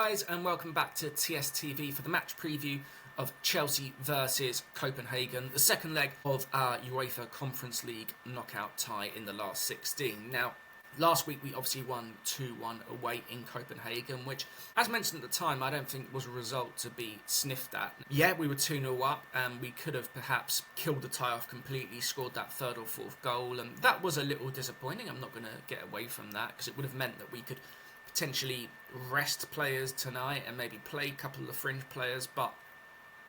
guys, and welcome back to TSTV for the match preview of Chelsea versus Copenhagen, the second leg of our UEFA Conference League knockout tie in the last 16. Now, last week we obviously won 2-1 away in Copenhagen, which, as mentioned at the time, I don't think was a result to be sniffed at. Yeah, we were 2-0 up, and we could have perhaps killed the tie off completely, scored that third or fourth goal, and that was a little disappointing. I'm not going to get away from that, because it would have meant that we could potentially rest players tonight and maybe play a couple of the fringe players, but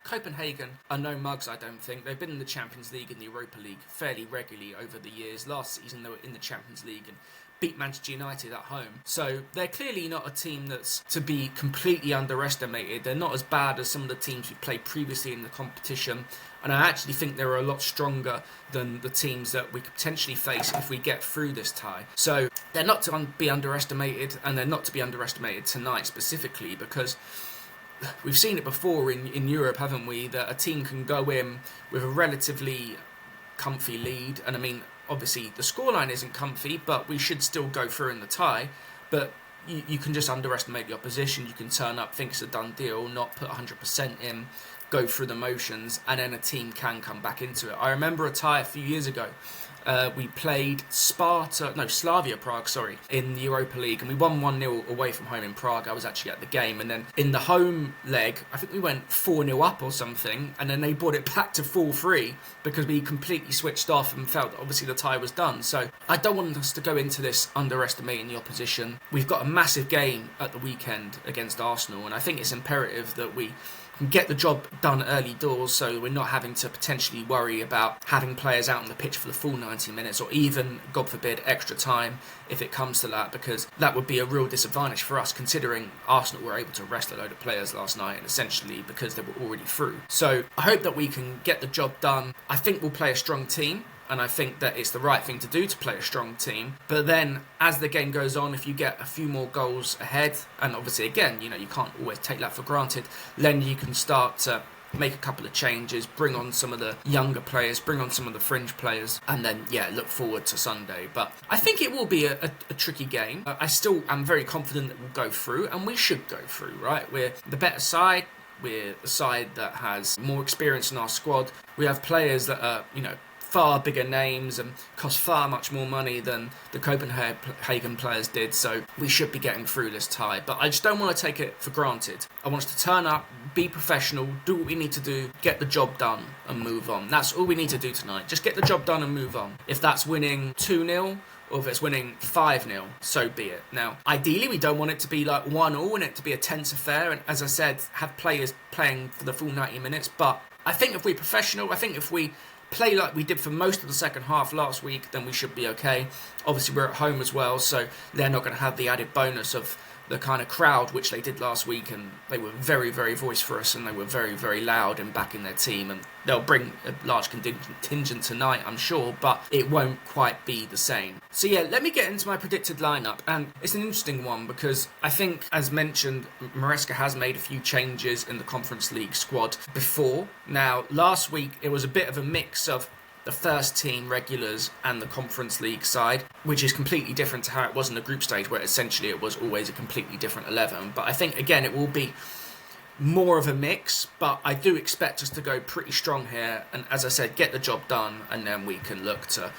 Copenhagen are no mugs, I don't think. They've been in the Champions League and the Europa League fairly regularly over the years. Last season they were in the Champions League and beat Manchester United at home. So they're clearly not a team that's to be completely underestimated. They're not as bad as some of the teams we played previously in the competition. And I actually think they're a lot stronger than the teams that we could potentially face if we get through this tie. So they're not to be underestimated, and they're not to be underestimated tonight specifically, because we've seen it before in Europe, haven't we, that a team can go in with a relatively comfy lead. And I mean, obviously the scoreline isn't comfy, but we should still go through in the tie. But you can just underestimate the opposition. You can turn up, think it's a done deal, not put 100% in, go through the motions, and then a team can come back into it. I remember a tie a few years ago. We played Slavia Prague, in the Europa League, and we won 1-0 away from home in Prague. I was actually at the game, and then in the home leg, I think we went 4-0 up or something, and then they brought it back to 4-3 because we completely switched off and felt that obviously the tie was done. So I don't want us to go into this underestimating the opposition. We've got a massive game at the weekend against Arsenal, and I think it's imperative that we get the job done early doors, so we're not having to potentially worry about having players out on the pitch for the full 90 minutes, or even, God forbid, extra time if it comes to that, because that would be a real disadvantage for us, considering Arsenal were able to rest a load of players last night, and essentially because they were already through. So I hope that we can get the job done. I think we'll play a strong team, and I think that it's the right thing to do to play a strong team. But then, as the game goes on, if you get a few more goals ahead, and obviously, again, you can't always take that for granted, then you can start to make a couple of changes, bring on some of the younger players, bring on some of the fringe players, and then, look forward to Sunday. But I think it will be a tricky game. I still am very confident that we'll go through, and we should go through, right? We're the better side. We're the side that has more experience in our squad. We have players that are, far bigger names and cost far much more money than the Copenhagen players did, so we should be getting through this tie. But I just don't want to take it for granted. I want us to turn up, be professional, do what we need to do, get the job done and move on. That's all we need to do tonight. Just get the job done and move on. If that's winning 2-0 or if it's winning 5-0, so be it. Now, ideally, we don't want it to be like 1-1 and it to be a tense affair, and as I said, have players playing for the full 90 minutes. But I think if we're professional, I think if we play like we did for most of the second half last week, then we should be okay. Obviously, we're at home as well, so they're not going to have the added bonus of the kind of crowd which they did last week, and they were very, very vociferous, and they were very, very loud in backing their team, and they'll bring a large contingent tonight, I'm sure, but it won't quite be the same. So let me get into my predicted lineup, and it's an interesting one because I think, as mentioned, Maresca has made a few changes in the Conference League squad before. Now, last week it was a bit of a mix of the first team regulars and the Conference League side, which is completely different to how it was in the group stage, where essentially it was always a completely different 11. But I think, again, it will be more of a mix, but I do expect us to go pretty strong here, and as I said, get the job done, and then we can look to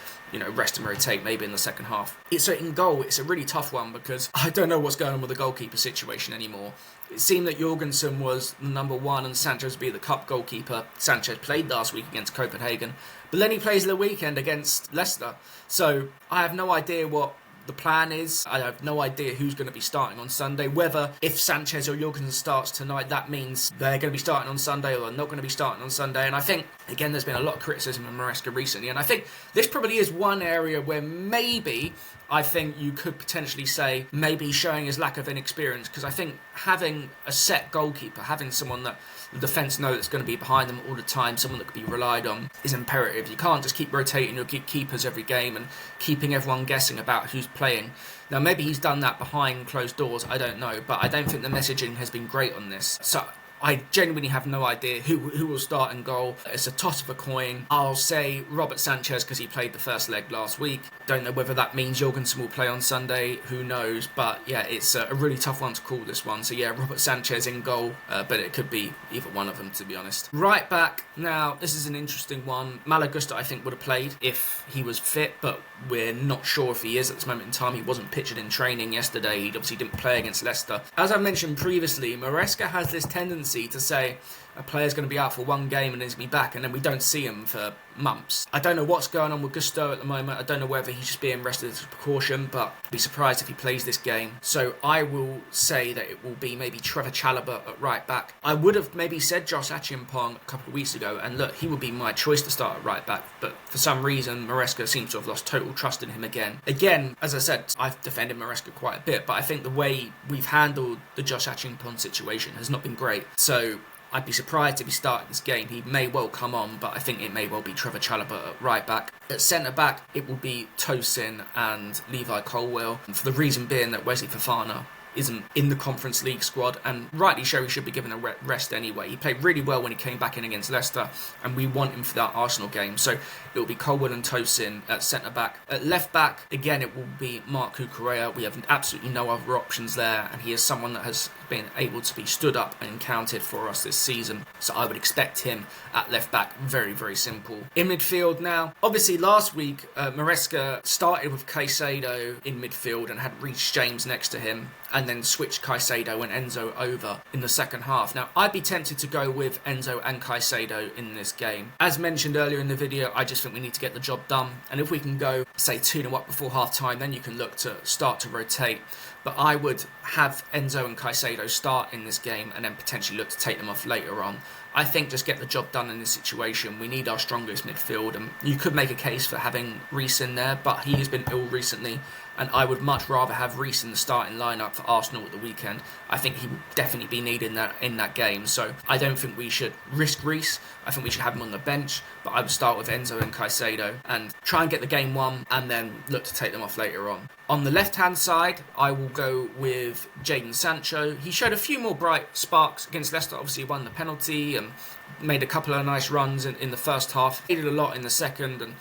rest and rotate maybe in the second half. In goal, it's a really tough one because I don't know what's going on with the goalkeeper situation anymore. It seemed that Jorgensen was number one and Sanchez would be the cup goalkeeper. Sanchez played last week against Copenhagen, but then he plays the weekend against Leicester. So I have no idea what the plan is. I have no idea who's going to be starting on Sunday. Whether if Sanchez or Jorgensen starts tonight, that means they're going to be starting on Sunday or they're not going to be starting on Sunday. And I think, again, there's been a lot of criticism of Maresca recently, and I think this probably is one area where maybe I think you could potentially say maybe he's showing his lack of inexperience, because I think having a set goalkeeper, having someone that the defence know that's going to be behind them all the time, someone that can be relied on, is imperative. You can't just keep rotating your keepers every game and keeping everyone guessing about who's playing. Now, maybe he's done that behind closed doors, I don't know, but I don't think the messaging has been great on this. So I genuinely have no idea who will start in goal. It's a toss of a coin. I'll say Robert Sanchez because he played the first leg last week. Don't know whether that means Jorgensen will play on Sunday. Who knows? But yeah, it's a really tough one to call, this one. So yeah, Robert Sanchez in goal, but it could be either one of them, to be honest. Right back, now this is an interesting one. Malagusta, I think, would have played if he was fit, but we're not sure if he is at this moment in time. He wasn't pictured in training yesterday. He obviously didn't play against Leicester. As I mentioned previously, Maresca has this tendency to say a player's going to be out for one game and then he's going to be back, and then we don't see him for months. I don't know what's going on with Gusto at the moment. I don't know whether he's just being rested as a precaution, but I'd be surprised if he plays this game. So I will say that it will be maybe Trevor Chalobah at right back. I would have maybe said Josh Achiampong a couple of weeks ago, and look, he would be my choice to start at right back, but for some reason Maresca seems to have lost total trust in him again. Again, as I said, I've defended Maresca quite a bit, but I think the way we've handled the Josh Achiampong situation has not been great. So I'd be surprised if he started this game. He may well come on, but I think it may well be Trevor Chalobah at right back. At centre back, it will be Tosin and Levi Colwill, and for the reason being that Wesley Fofana isn't in the Conference League squad, and rightly so, he should be given a rest anyway. He played really well when he came back in against Leicester, and we want him for that Arsenal game. So it will be Colwill and Tosin at centre back. At left back, again, it will be Marc Cucurella. We have absolutely no other options there, and he is someone that has been able to be stood up and counted for us this season. So I would expect him at left back. Very, very simple. In midfield now, obviously last week, Maresca started with Caicedo in midfield and had Reece James next to him, and then switched Caicedo and Enzo over in the second half. Now, I'd be tempted to go with Enzo and Caicedo in this game. As mentioned earlier in the video, I just think we need to get the job done. And if we can go, say, 2-0 up before half-time, then you can look to start to rotate. But I would have Enzo and Caicedo start in this game and then potentially look to take them off later on. I think just get the job done in this situation. We need our strongest midfield, and you could make a case for having Reece in there, but he has been ill recently, and I would much rather have Reece in the starting lineup for Arsenal at the weekend. I think he would definitely be needed in that game, so I don't think we should risk Reece. I think we should have him on the bench, but I would start with Enzo and Caicedo and try and get the game won, and then look to take them off later on. On the left-hand side, I will go with Jadon Sancho. He showed a few more bright sparks against Leicester. Obviously, he won the penalty and made a couple of nice runs in the first half. He did a lot in the second, and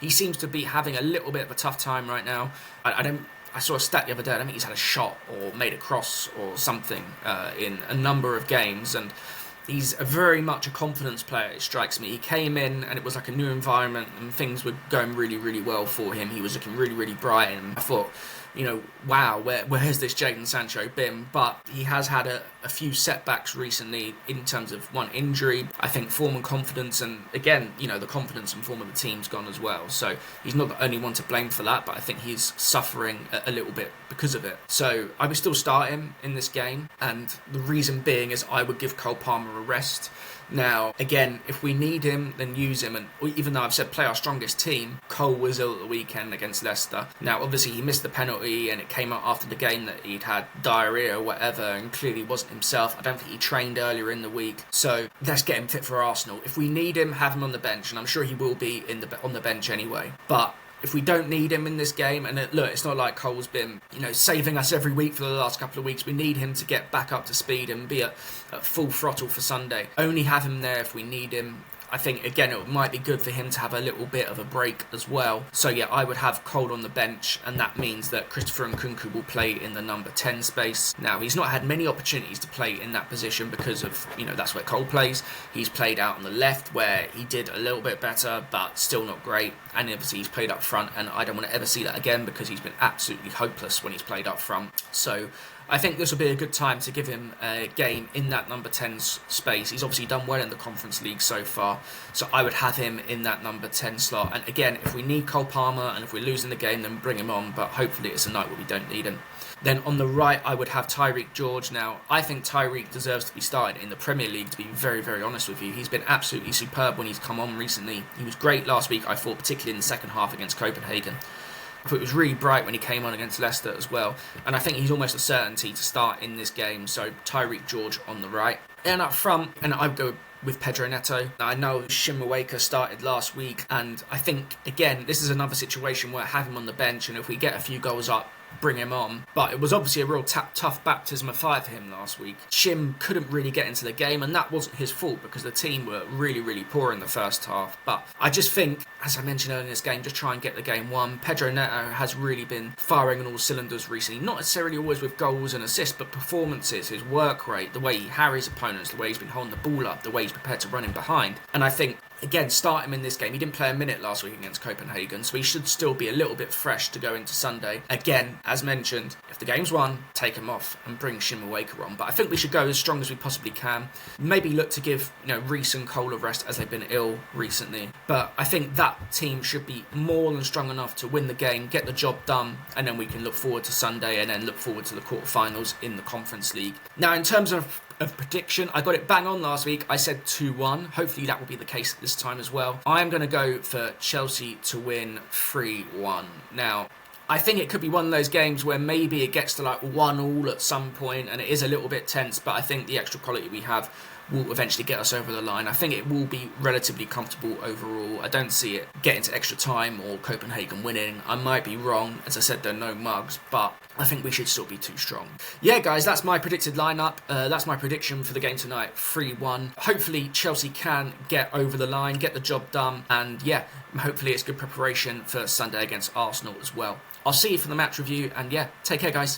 he seems to be having a little bit of a tough time right now. I saw a stat the other day. I don't think he's had a shot or made a cross or something in a number of games, and he's very much a confidence player, it strikes me. He came in and it was like a new environment and things were going really, really well for him. He was looking really, really bright, and I thought, wow, where has this Jadon Sancho been? But he has had a few setbacks recently in terms of one injury. I think form and confidence, and again, the confidence and form of the team's gone as well. So he's not the only one to blame for that, but I think he's suffering a little bit because of it. So I would still start him in this game, and the reason being is I would give Cole Palmer a rest. Now, again, if we need him, then use him. And even though I've said play our strongest team, Cole was ill at the weekend against Leicester. Now, obviously, he missed the penalty, and it came out after the game that he'd had diarrhea or whatever, and clearly wasn't himself. I don't think he trained earlier in the week. So let's get him fit for Arsenal. If we need him, have him on the bench, and I'm sure he will be on the bench anyway. But if we don't need him in this game, and look, it's not like Cole's been, saving us every week for the last couple of weeks. We need him to get back up to speed and be at full throttle for Sunday. Only have him there if we need him. I think, again, it might be good for him to have a little bit of a break as well. So, yeah, I would have Cole on the bench, and that means that Christopher Nkunku will play in the number 10 space. Now, he's not had many opportunities to play in that position because of, that's where Cole plays. He's played out on the left where he did a little bit better, but still not great. And obviously he's played up front, and I don't want to ever see that again because he's been absolutely hopeless when he's played up front. So I think this will be a good time to give him a game in that number 10 space. He's obviously done well in the Conference League so far, so I would have him in that number 10 slot. And again, if we need Cole Palmer and if we're losing the game, then bring him on, but hopefully it's a night where we don't need him. Then on the right, I would have Tyreek George. Now, I think Tyreek deserves to be started in the Premier League, to be very, very honest with you. He's been absolutely superb when he's come on recently. He was great last week, I thought, particularly in the second half against Copenhagen. I thought it was really bright when he came on against Leicester as well. And I think he's almost a certainty to start in this game. So Tyreek George on the right. And up front, and I would go with Pedro Neto. Now, I know Shimueka started last week, and I think, again, this is another situation where I have him on the bench, and if we get a few goals up bring him on. But it was obviously a real tough baptism of fire for him last week. Shim couldn't really get into the game, and that wasn't his fault because the team were really, really poor in the first half. But I just think, as I mentioned earlier in this game, just try and get the game won. Pedro Neto has really been firing on all cylinders recently. Not necessarily always with goals and assists, but performances, his work rate, the way he harries opponents, the way he's been holding the ball up, the way he's prepared to run in behind. And I think, again, start him in this game. He didn't play a minute last week against Copenhagen, so he should still be a little bit fresh to go into Sunday. Again, as mentioned, if the game's won, take him off and bring Shim Waker on. But I think we should go as strong as we possibly can. Maybe look to give Reece and Cole a rest as they've been ill recently. But I think that team should be more than strong enough to win the game, get the job done, and then we can look forward to Sunday and then look forward to the quarterfinals in the Conference League. Now, in terms of prediction, I got it bang on last week. I said 2-1. Hopefully that will be the case this time as well. I am going to go for Chelsea to win 3-1. Now, I think it could be one of those games where maybe it gets to like 1-1 at some point and it is a little bit tense, but I think the extra quality we have will eventually get us over the line. I think it will be relatively comfortable overall. I don't see it getting to extra time or Copenhagen winning. I might be wrong. As I said, there are no mugs, but I think we should still be too strong. Yeah, guys, that's my predicted lineup. That's my prediction for the game tonight, 3-1. Hopefully Chelsea can get over the line, get the job done, and yeah, hopefully it's good preparation for Sunday against Arsenal as well. I'll see you for the match review, and yeah, take care, guys.